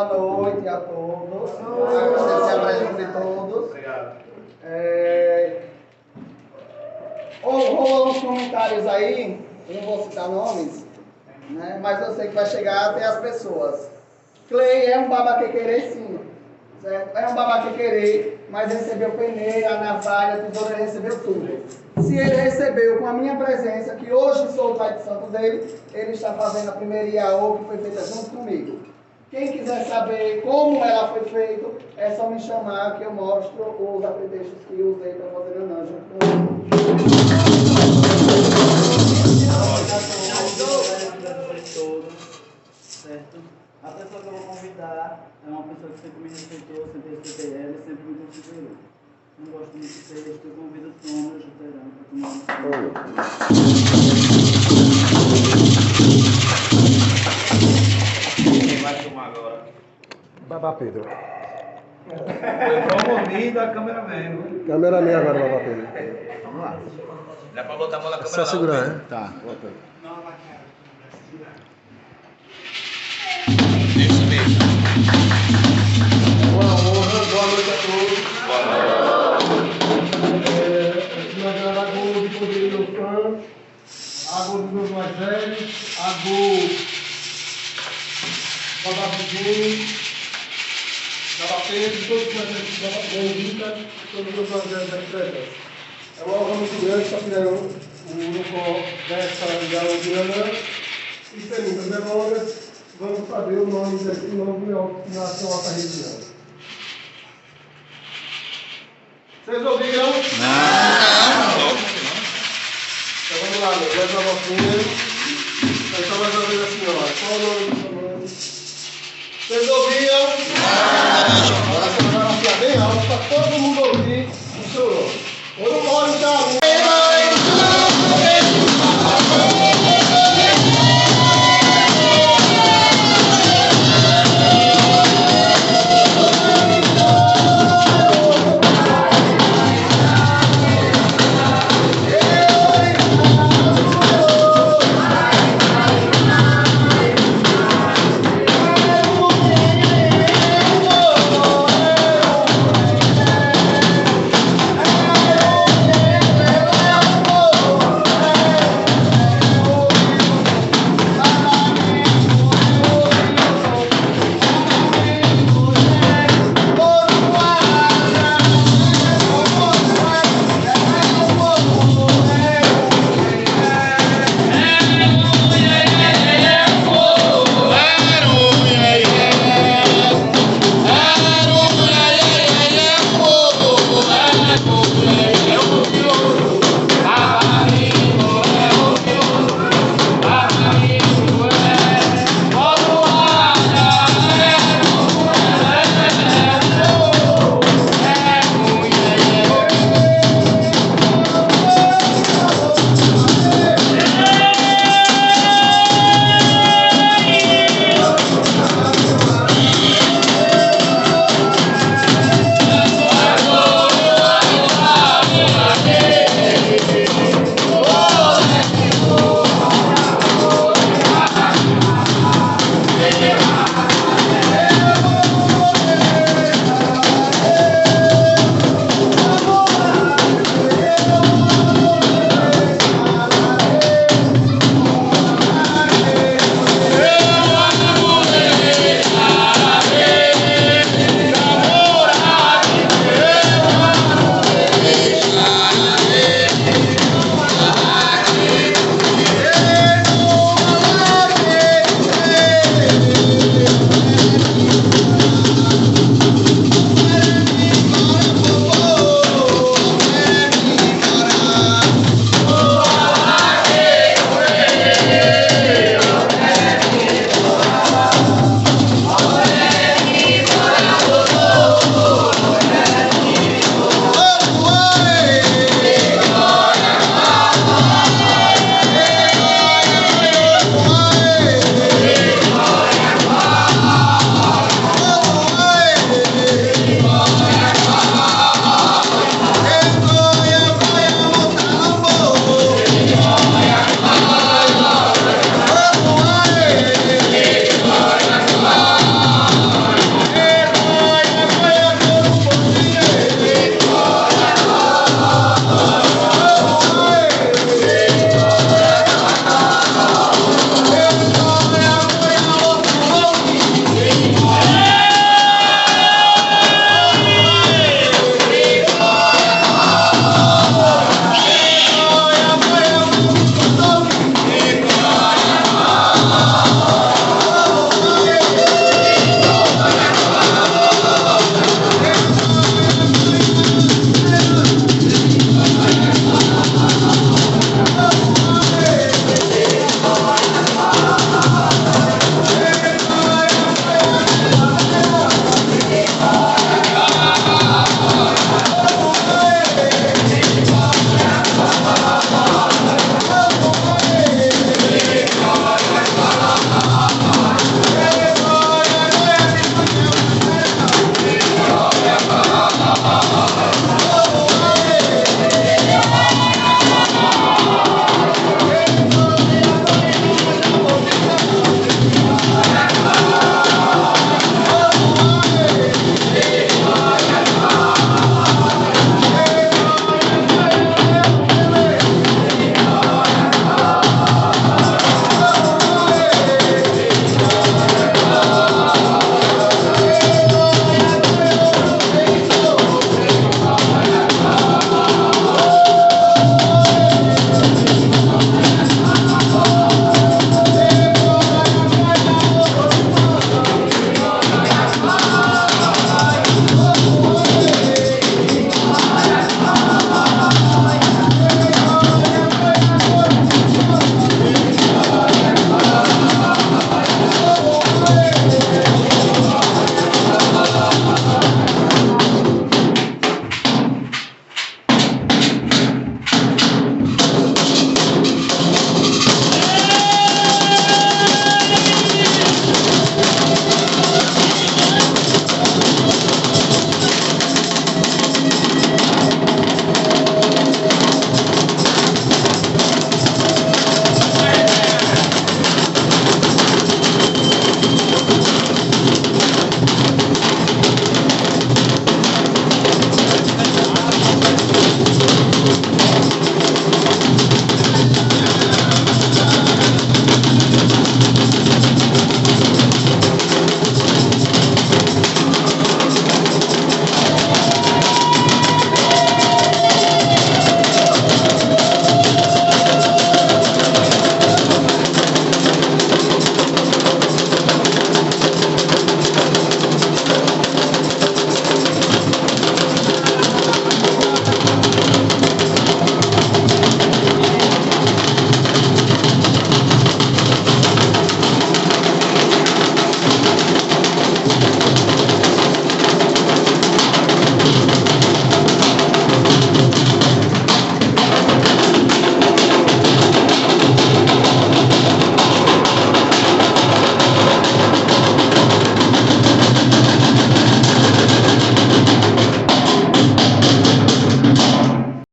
Boa noite a todos. Agradecer a presença de todos. Obrigado. Rolou uns comentários aí, eu não vou citar nomes, né, mas eu sei que vai chegar até as pessoas. Clay é um babaquequerê, sim. Certo? É um babaquequerê, mas recebeu peneira, a navalha, a tesoura, ele recebeu tudo. Se ele recebeu com a minha presença, que hoje sou o pai de santo dele, ele está fazendo a primeira IAO que foi feita junto comigo. Quem quiser saber como ela foi feita, é só me chamar que eu mostro os apetrechos que eu usei para fazer a nanja. Certo? A pessoa que eu vou convidar é uma pessoa que sempre me respeitou, sempre respeitei ela e sempre me considerou. Não gosto muito de texto, eu convido o Tom, meu chuteirão, para tomar Quem vai tomar agora? Babá Pedro. Foi promovido a cameraman. Cameraman agora, Babá Pedro. Vamos lá. Não é pra botar a mão na É câmera, só não. segurar, né? Tá, bota. Isso mesmo. Uma honra, boa noite a todos. Boa noite. Nós a gol de poder do meu fã, a gol dos meus mais velhos, a gol da Babudinho, da Bapede, todos os mais velhos da Bendita, todos os meus mais velhos da Presença. É uma honra muito grande estar tirando o grupo dessa Galo de Anã. E sem muitas delongas, vamos saber o nome desse novo na nossa região. Vocês ouviram? Não. Então vamos lá, mais uma voltinha. Então mais uma vez a senhora. Qual o nome do seu nome? Vocês ouviram? Não.